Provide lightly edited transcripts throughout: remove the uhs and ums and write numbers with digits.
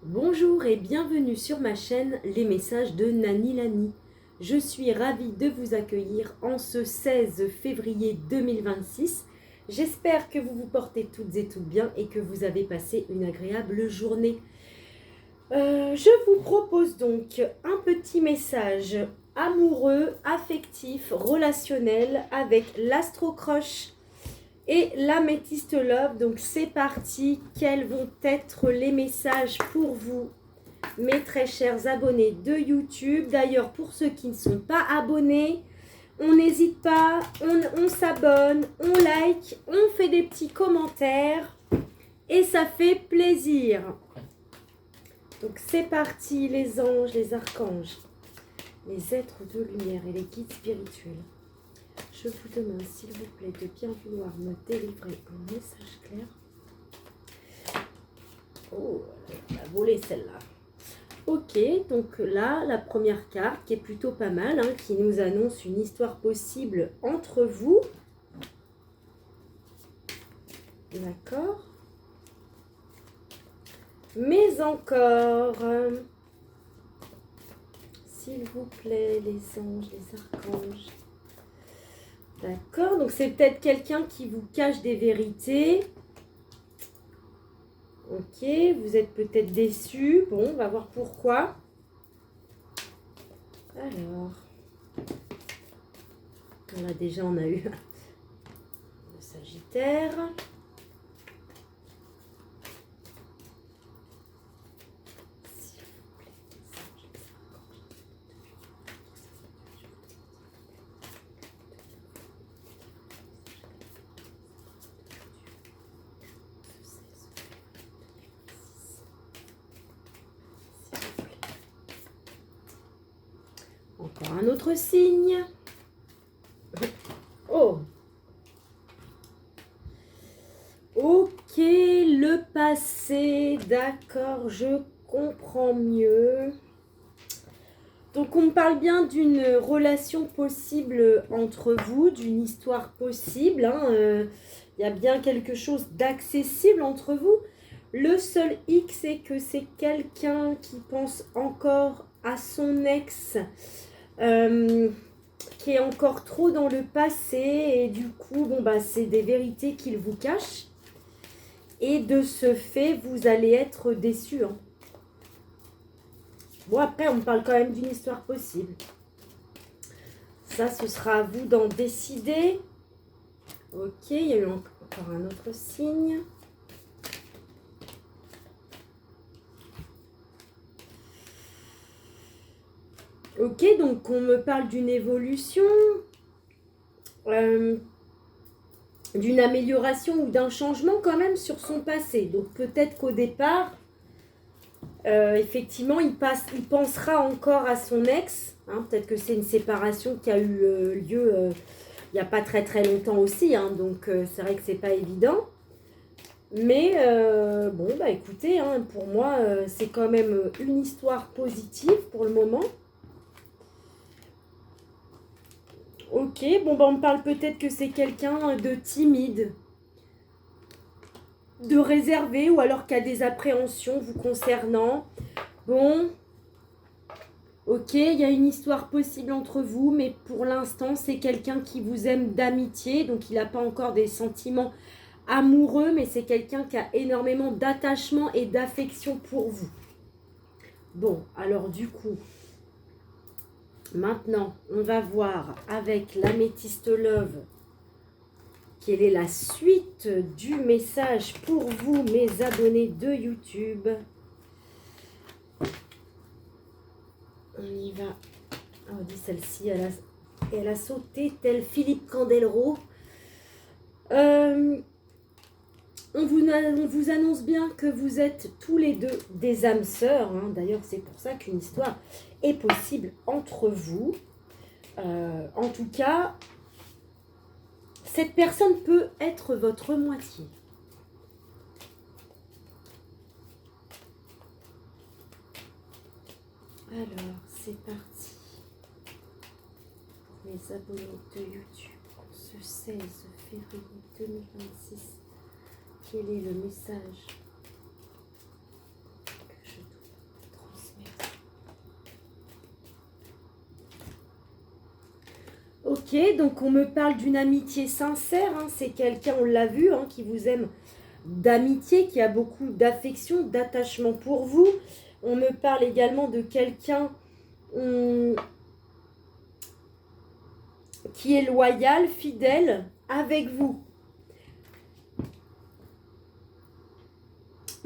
Bonjour et bienvenue sur ma chaîne Les Messages de Nani Lani. Je suis ravie de vous accueillir en ce 16 février 2026. J'espère que vous vous portez toutes et toutes bien et que vous avez passé une agréable journée. Je vous propose donc un petit message amoureux, affectif, relationnel avec l'Astro-Croche et l'améthyste love. Donc c'est parti. Quels vont être les messages pour vous, mes très chers abonnés de YouTube? D'ailleurs, pour ceux qui ne sont pas abonnés, on n'hésite pas, on s'abonne, on like, on fait des petits commentaires et ça fait plaisir. Donc c'est parti, les anges, les archanges, les êtres de lumière et les guides spirituels. Je vous demande, s'il vous plaît, de bien vouloir me délivrer un message clair. Oh, elle a volé celle-là. Ok, donc là, la première carte qui est plutôt pas mal, hein, qui nous annonce une histoire possible entre vous. D'accord. Mais encore, s'il vous plaît, les anges, les archanges. D'accord, donc c'est peut-être quelqu'un qui vous cache des vérités. Ok, vous êtes peut-être déçu. Bon, on va voir pourquoi. Alors, là déjà on a eu le Sagittaire. Encore un autre signe. Oh. Ok, le passé. D'accord, je comprends mieux. Donc on me parle bien d'une relation possible entre vous, d'une histoire possible. Il y a bien quelque chose d'accessible entre vous. Le seul hic, c'est que c'est quelqu'un qui pense encore à son ex, qui est encore trop dans le passé, et du coup, bon, bah, c'est des vérités qu'il vous cache. Et de ce fait, vous allez être déçus. Hein. Bon, après, on me parle quand même d'une histoire possible. Ça, ce sera à vous d'en décider. Ok, il y a eu encore un autre signe. Ok, donc on me parle d'une évolution, d'une amélioration ou d'un changement quand même sur son passé. Donc peut-être qu'au départ, effectivement, il pensera encore à son ex. Hein, peut-être que c'est une séparation qui a eu lieu il n'y a pas très très longtemps aussi. Hein, donc c'est vrai que c'est pas évident. Mais bon, bah écoutez, hein, pour moi, c'est quand même une histoire positive pour le moment. Ok, bon, bah on me parle peut-être que c'est quelqu'un de timide, de réservé, ou alors qui a des appréhensions vous concernant. Bon, ok, il y a une histoire possible entre vous, mais pour l'instant, c'est quelqu'un qui vous aime d'amitié, donc il n'a pas encore des sentiments amoureux, mais c'est quelqu'un qui a énormément d'attachement et d'affection pour vous. Bon, alors du coup, maintenant, on va voir avec l'améthyste love quelle est la suite du message pour vous, mes abonnés de YouTube. On y va. On dit celle-ci, elle a sauté tel Philippe Candeloro. On vous annonce bien que vous êtes tous les deux des âmes sœurs. Hein. D'ailleurs, c'est pour ça qu'une histoire est possible entre vous. En tout cas, cette personne peut être votre moitié. Alors, c'est parti. Pour mes abonnés de YouTube, ce 16 février 2026, quel est le message que je dois Ok, donc on me parle d'une amitié sincère, hein. C'est quelqu'un, on l'a vu, hein, qui vous aime d'amitié, qui a beaucoup d'affection, d'attachement pour vous. On me parle également de quelqu'un qui est loyal, fidèle avec vous.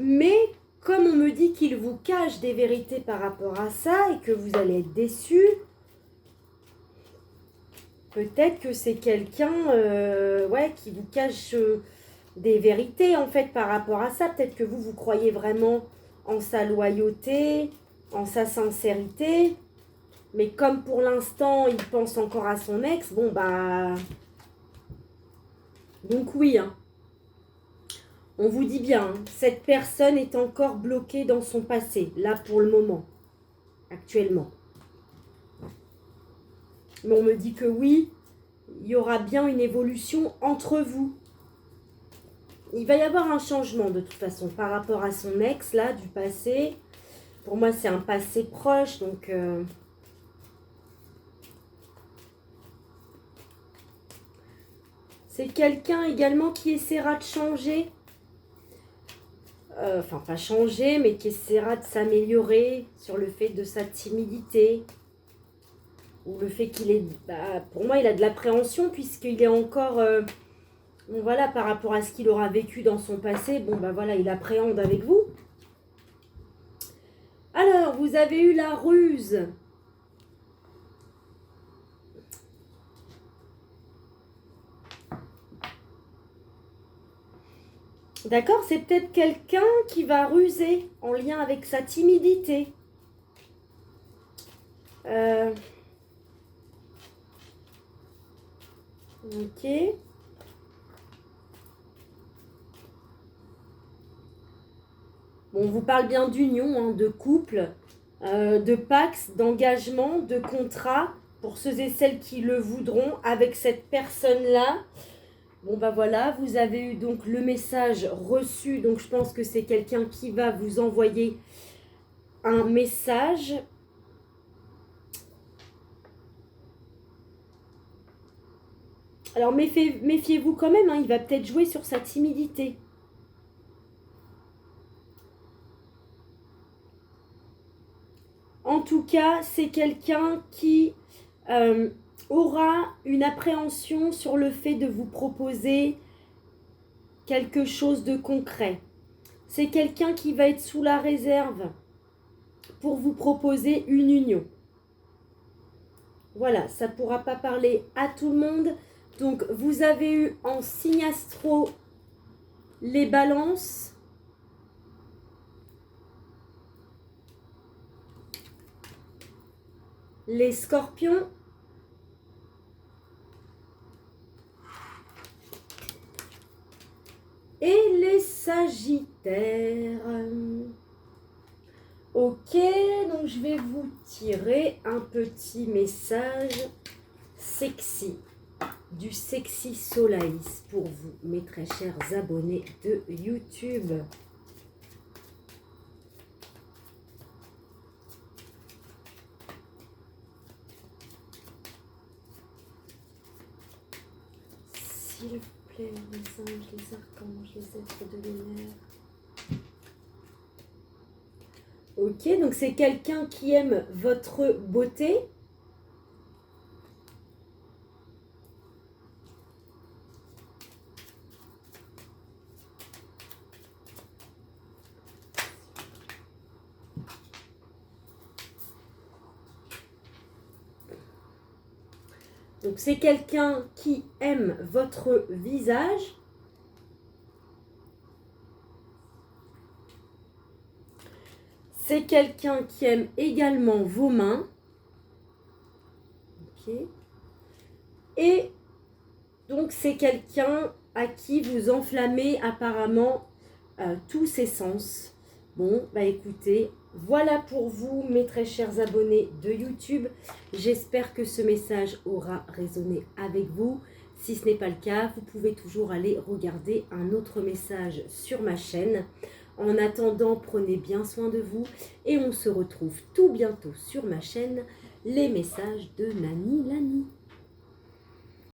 Mais comme on me dit qu'il vous cache des vérités par rapport à ça et que vous allez être déçu, peut-être que c'est quelqu'un qui vous cache des vérités en fait par rapport à ça. Peut-être que vous croyez vraiment en sa loyauté, en sa sincérité. Mais comme pour l'instant, il pense encore à son ex, bon bah... Donc oui, hein. On vous dit bien, hein, cette personne est encore bloquée dans son passé, là pour le moment, actuellement. Mais on me dit que oui, il y aura bien une évolution entre vous. Il va y avoir un changement de toute façon par rapport à son ex, là, du passé. Pour moi, c'est un passé proche, donc... C'est quelqu'un également qui essaiera de changer. Enfin, pas changer, mais qui essaiera de s'améliorer sur le fait de sa timidité. Ou le fait qu'il est... pour moi, il a de l'appréhension puisqu'il est encore... bon, voilà, par rapport à ce qu'il aura vécu dans son passé, bon, bah voilà, il appréhende avec vous. Alors, vous avez eu la ruse. D'accord, c'est peut-être quelqu'un qui va ruser en lien avec sa timidité. Ok. Bon, on vous parle bien d'union, hein, de couple, de pax, d'engagement, de contrat, pour ceux et celles qui le voudront avec cette personne-là. Bon, bah voilà, vous avez eu donc le message reçu, donc je pense que c'est quelqu'un qui va vous envoyer un message. Alors méfiez-vous quand même, hein, il va peut-être jouer sur sa timidité. En tout cas, c'est quelqu'un qui aura une appréhension sur le fait de vous proposer quelque chose de concret. C'est quelqu'un qui va être sous la réserve pour vous proposer une union. Voilà, ça ne pourra pas parler à tout le monde. Donc, vous avez eu en signe astro les balances, les scorpions, et les sagittaires. Ok, donc je vais vous tirer un petit message sexy, du sexy Solaïs pour vous, mes très chers abonnés de YouTube. S'il vous plaît, les anges, les archanges, les êtres de lumière. Ok, donc c'est quelqu'un qui aime votre beauté. Donc c'est quelqu'un qui aime votre visage. C'est quelqu'un qui aime également vos mains. Ok. Et donc c'est quelqu'un à qui vous enflammez apparemment tous ses sens. Bon, bah écoutez, voilà pour vous mes très chers abonnés de YouTube. J'espère que ce message aura résonné avec vous. Si ce n'est pas le cas, vous pouvez toujours aller regarder un autre message sur ma chaîne. En attendant, prenez bien soin de vous et on se retrouve tout bientôt sur ma chaîne, les messages de Nani Lani.